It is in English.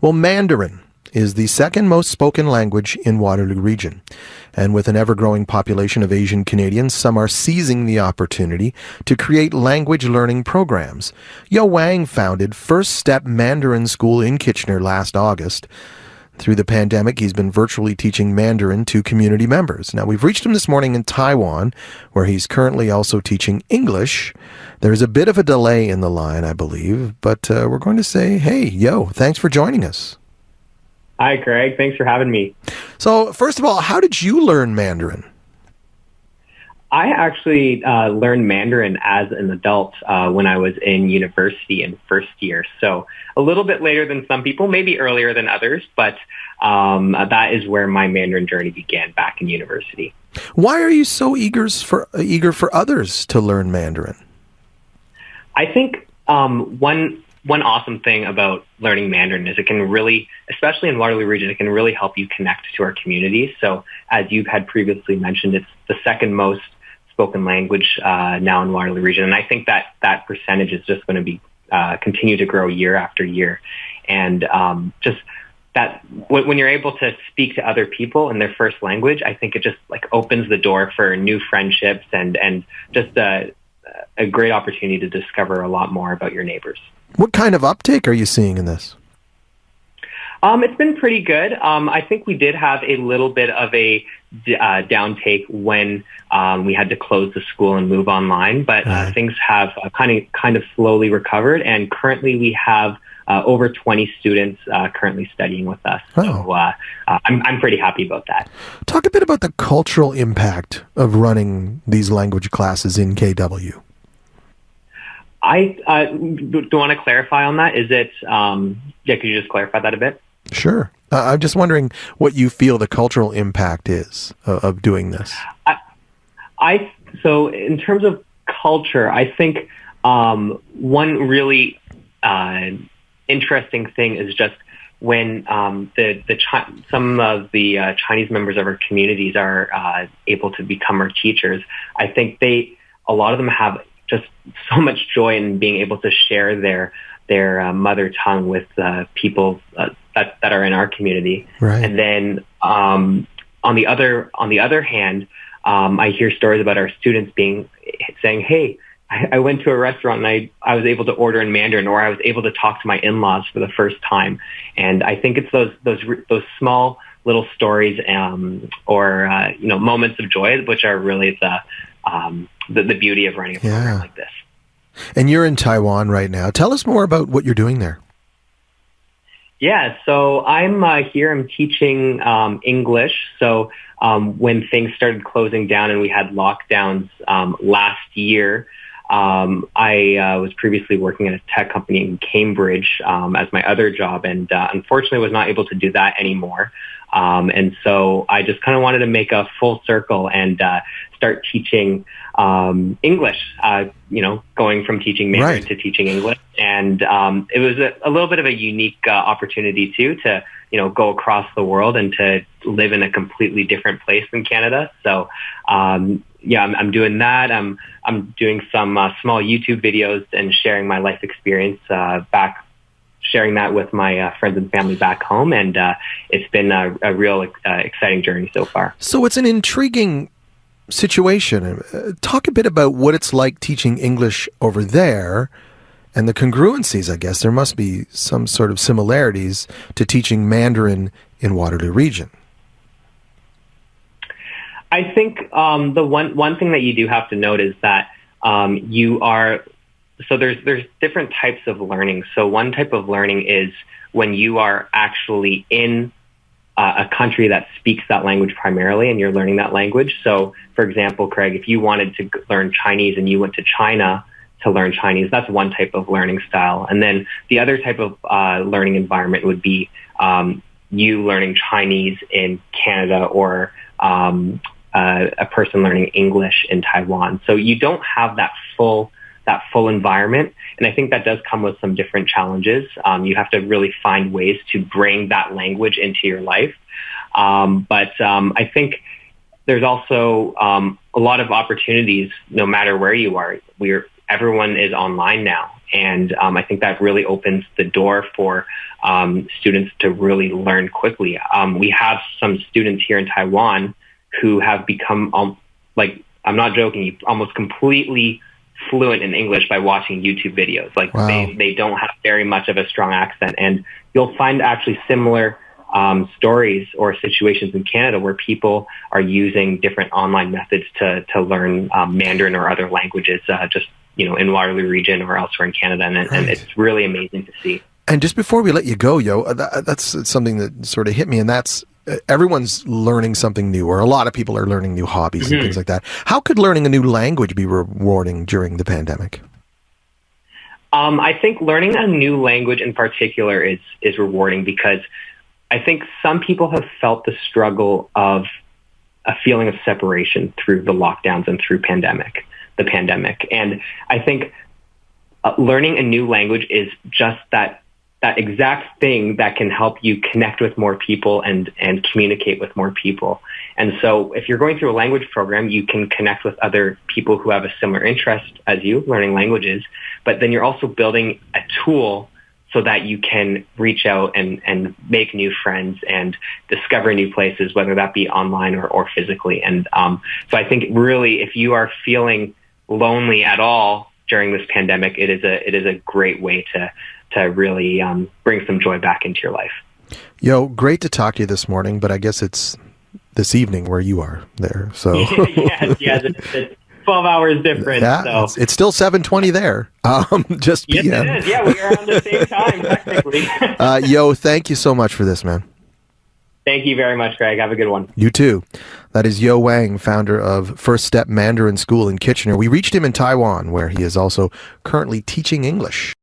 Well, Mandarin is the second most spoken language in Waterloo Region. And with an ever-growing population of Asian Canadians, some are seizing the opportunity to create language learning programs. Yo Wang founded First Step Mandarin School in Kitchener last August. Through the pandemic, he's been virtually teaching Mandarin to community members. Now, we've reached him this morning in Taiwan, where he's currently also teaching English. There's a bit of a delay in the line, I believe, but we're going to say, hey, Yo, thanks for joining us. Hi, Craig. Thanks for having me. So, first of all, how did you learn Mandarin? I actually learned Mandarin as an adult when I was in university in first year. So a little bit later than some people, maybe earlier than others, but that is where my Mandarin journey began back in university. Why are you so eager for others to learn Mandarin? I think one awesome thing about learning Mandarin is it can really, especially in Waterloo Region, it can really help you connect to our community. So as you've had previously mentioned, it's the second most spoken language now in Waterloo Region. And I think that percentage is just going to be continue to grow year after year. And just that when you're able to speak to other people in their first language, I think it just like opens the door for new friendships and just a great opportunity to discover a lot more about your neighbors. What kind of uptake are you seeing in this? It's been pretty good. I think we did have a little bit of a downtake when we had to close the school and move online, but things have kind of slowly recovered. And currently, we have over 20 students currently studying with us. Oh. So I'm pretty happy about that. Talk a bit about the cultural impact of running these language classes in KW. I do want to clarify on that. Is it? Could you just clarify that a bit? Sure. I'm just wondering what you feel the cultural impact is of doing this. So in terms of culture, I think one really interesting thing is just when some of the Chinese members of our communities are able to become our teachers. I think a lot of them have just so much joy in being able to share their mother tongue with people that are in our community. Right. And then on the other hand, I hear stories about our students saying, "Hey, I went to a restaurant and I was able to order in Mandarin, or I was able to talk to my in-laws for the first time." And I think it's those small little stories or moments of joy which are really the beauty of running a program like this. And you're in Taiwan right now. Tell us more about what you're doing there. Yeah, so I'm here. I'm teaching English. So when things started closing down and we had lockdowns last year, I was previously working at a tech company in Cambridge as my other job, and unfortunately was not able to do that anymore. And so I just kind of wanted to make a full circle and start teaching English, going from teaching Mandarin to teaching English. And it was a little bit of a unique opportunity, too, to, go across the world and to live in a completely different place than Canada. So, I'm doing that. I'm doing some small YouTube videos and sharing my life experience sharing that with my friends and family back home. And it's been a real exciting journey so far. So it's an intriguing situation. Talk a bit about what it's like teaching English over there and the congruencies, I guess. There must be some sort of similarities to teaching Mandarin in Waterloo Region. I think the one thing that you do have to note is that so there's different types of learning. So one type of learning is when you are actually in a country that speaks that language primarily and you're learning that language. So for example, Craig, if you wanted to learn Chinese and you went to China to learn Chinese, that's one type of learning style. And then the other type of learning environment would be you learning Chinese in Canada or a person learning English in Taiwan. So you don't have that full environment. And I think that does come with some different challenges. You have to really find ways to bring that language into your life. But I think there's also a lot of opportunities no matter where you are. Everyone is online now. And I think that really opens the door for students to really learn quickly. We have some students here in Taiwan who have become, like, I'm not joking, almost completely fluent in English by watching YouTube videos. Like, wow. they don't have very much of a strong accent. And you'll find actually similar stories or situations in Canada where people are using different online methods to learn Mandarin or other languages, just, in Waterloo Region or elsewhere in Canada. And it's really amazing to see. And just before we let you go, Yo, that's something that sort of hit me, and that's everyone's learning something new, or a lot of people are learning new hobbies and things like that. How could learning a new language be rewarding during the pandemic? I think learning a new language in particular is rewarding because I think some people have felt the struggle of a feeling of separation through the lockdowns and through the pandemic. And I think learning a new language is just that exact thing that can help you connect with more people and communicate with more people. And so if you're going through a language program, you can connect with other people who have a similar interest as you, learning languages, but then you're also building a tool so that you can reach out and make new friends and discover new places, whether that be online or physically. And so I think really, if you are feeling lonely at all during this pandemic, it is a great way to really bring some joy back into your life. Yo, great to talk to you this morning, but I guess it's this evening where you are there. So yes, it's 12 hours different. Yeah, so. it's still 7:20 there. Just yes, PM. It is. Yeah, we are on the same time, technically. Yo, thank you so much for this, man. Thank you very much, Greg. Have a good one. You too. That is Yo Wang, founder of First Step Mandarin School in Kitchener. We reached him in Taiwan, where he is also currently teaching English.